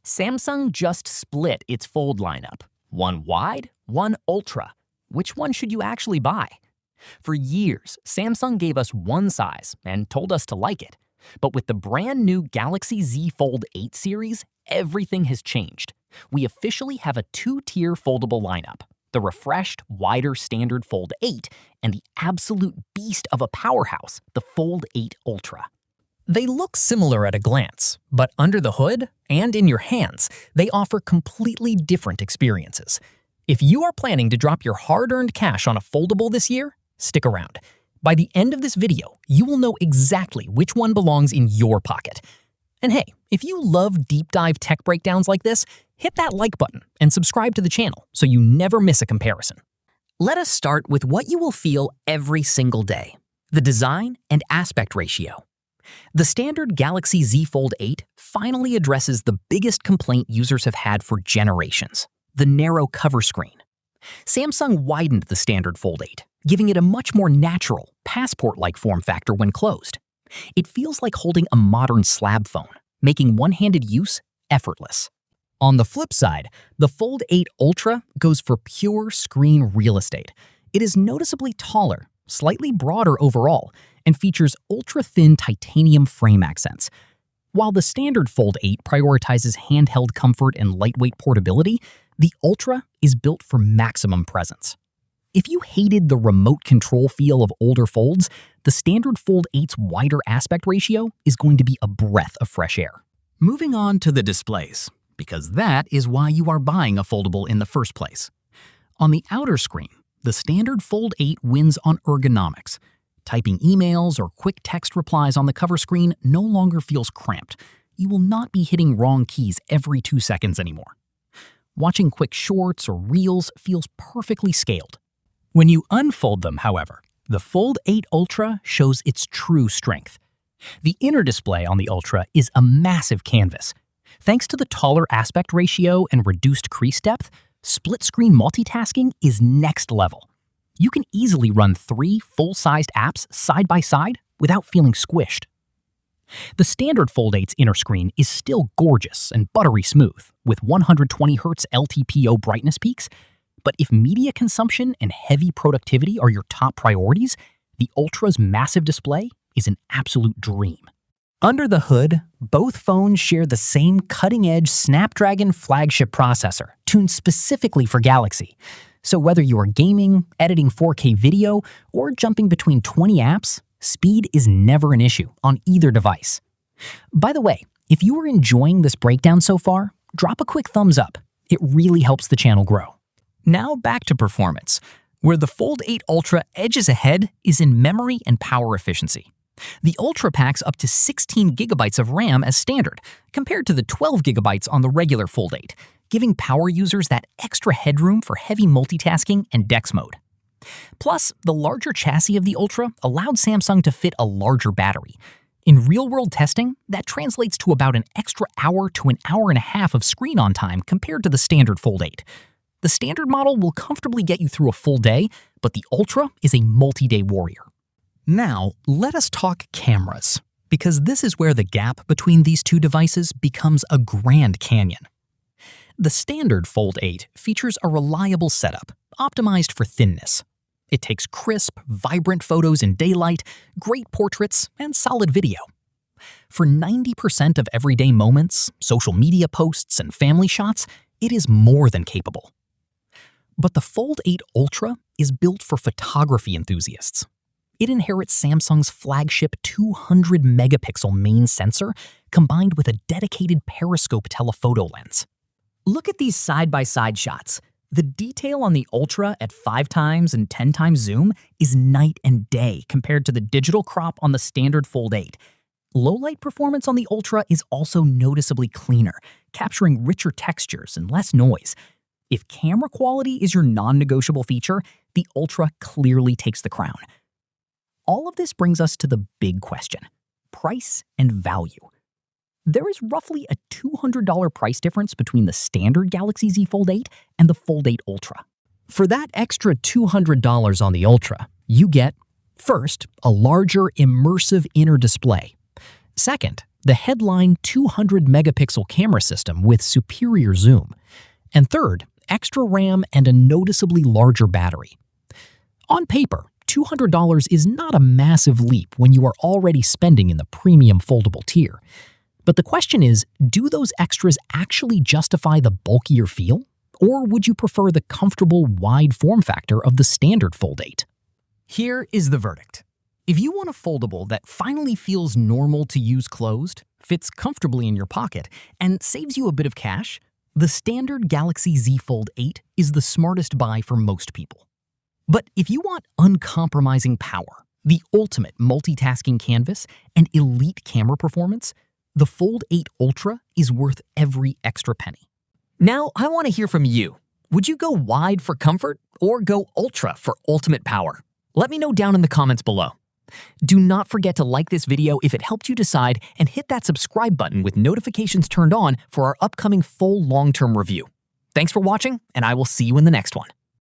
Samsung just split its Fold lineup. One wide, one ultra. Which one should you actually buy? For years, Samsung gave us one size and told us to like it. But with the brand new Galaxy Z Fold 8 series, everything has changed. We officially have a two-tier foldable lineup: the refreshed, wider standard Fold 8 and the absolute beast of a powerhouse, the Fold 8 Ultra. They look similar at a glance, but under the hood and in your hands, they offer completely different experiences. If you are planning to drop your hard-earned cash on a foldable this year, stick around. By the end of this video, you will know exactly which one belongs in your pocket. And hey, if you love deep dive tech breakdowns like this, hit that like button and subscribe to the channel so you never miss a comparison. Let us start with what you will feel every single day: the design and aspect ratio. The standard Galaxy Z Fold 8 finally addresses the biggest complaint users have had for generations: the narrow cover screen. Samsung widened the standard Fold 8, giving it a much more natural, passport-like form factor when closed. It feels like holding a modern slab phone, making one-handed use effortless. On the flip side, the Fold 8 Ultra goes for pure screen real estate. It is noticeably taller, slightly broader overall, and features ultra-thin titanium frame accents. While the standard Fold 8 prioritizes handheld comfort and lightweight portability, the Ultra is built for maximum presence. If you hated the remote control feel of older folds, the standard Fold 8's wider aspect ratio is going to be a breath of fresh air. Moving on to the displays, because that is why you are buying a foldable in the first place. On the outer screen, the standard Fold 8 wins on ergonomics. Typing emails or quick text replies on the cover screen no longer feels cramped. You will not be hitting wrong keys every 2 seconds anymore. Watching quick shorts or reels feels perfectly scaled. When you unfold them, however, the Fold 8 Ultra shows its true strength. The inner display on the Ultra is a massive canvas. Thanks to the taller aspect ratio and reduced crease depth, split-screen multitasking is next level. You can easily run 3 full-sized apps side by side without feeling squished. The standard Fold 8's inner screen is still gorgeous and buttery smooth, with 120Hz LTPO brightness peaks, but if media consumption and heavy productivity are your top priorities, the Ultra's massive display is an absolute dream. Under the hood, both phones share the same cutting-edge Snapdragon flagship processor, tuned specifically for Galaxy. So whether you are gaming, editing 4K video, or jumping between 20 apps, speed is never an issue on either device. By the way, if you are enjoying this breakdown so far, drop a quick thumbs up. It really helps the channel grow. Now back to performance. Where the Fold 8 Ultra edges ahead is in memory and power efficiency. The Ultra packs up to 16 GB of RAM as standard, compared to the 12 GB on the regular Fold 8, giving power users that extra headroom for heavy multitasking and DeX mode. Plus, the larger chassis of the Ultra allowed Samsung to fit a larger battery. In real-world testing, that translates to about an extra hour to an hour and a half of screen-on time compared to the standard Fold 8. The standard model will comfortably get you through a full day, but the Ultra is a multi-day warrior. Now, let us talk cameras, because this is where the gap between these two devices becomes a Grand Canyon. The standard Fold 8 features a reliable setup, optimized for thinness. It takes crisp, vibrant photos in daylight, great portraits, and solid video. For 90% of everyday moments, social media posts, and family shots, it is more than capable. But the Fold 8 Ultra is built for photography enthusiasts. It inherits Samsung's flagship 200-megapixel main sensor combined with a dedicated periscope telephoto lens. Look at these side-by-side shots. The detail on the Ultra at 5x and 10x zoom is night and day compared to the digital crop on the standard Fold 8. Low-light performance on the Ultra is also noticeably cleaner, capturing richer textures and less noise. If camera quality is your non-negotiable feature, the Ultra clearly takes the crown. All of this brings us to the big question: price and value. There is roughly a $200 price difference between the standard Galaxy Z Fold 8 and the Fold 8 Ultra. For that extra $200 on the Ultra, you get, first, a larger, immersive inner display. Second, the headline 200-megapixel camera system with superior zoom. And third, extra RAM and a noticeably larger battery. On paper, $200 is not a massive leap when you are already spending in the premium foldable tier. But the question is, do those extras actually justify the bulkier feel? Or would you prefer the comfortable, wide form factor of the standard Fold 8? Here is the verdict. If you want a foldable that finally feels normal to use closed, fits comfortably in your pocket, and saves you a bit of cash, the standard Galaxy Z Fold 8 is the smartest buy for most people. But if you want uncompromising power, the ultimate multitasking canvas, and elite camera performance, the Fold 8 Ultra is worth every extra penny. Now, I want to hear from you. Would you go wide for comfort or go ultra for ultimate power? Let me know down in the comments below. Do not forget to like this video if it helped you decide and hit that subscribe button with notifications turned on for our upcoming full long-term review. Thanks for watching, and I will see you in the next one.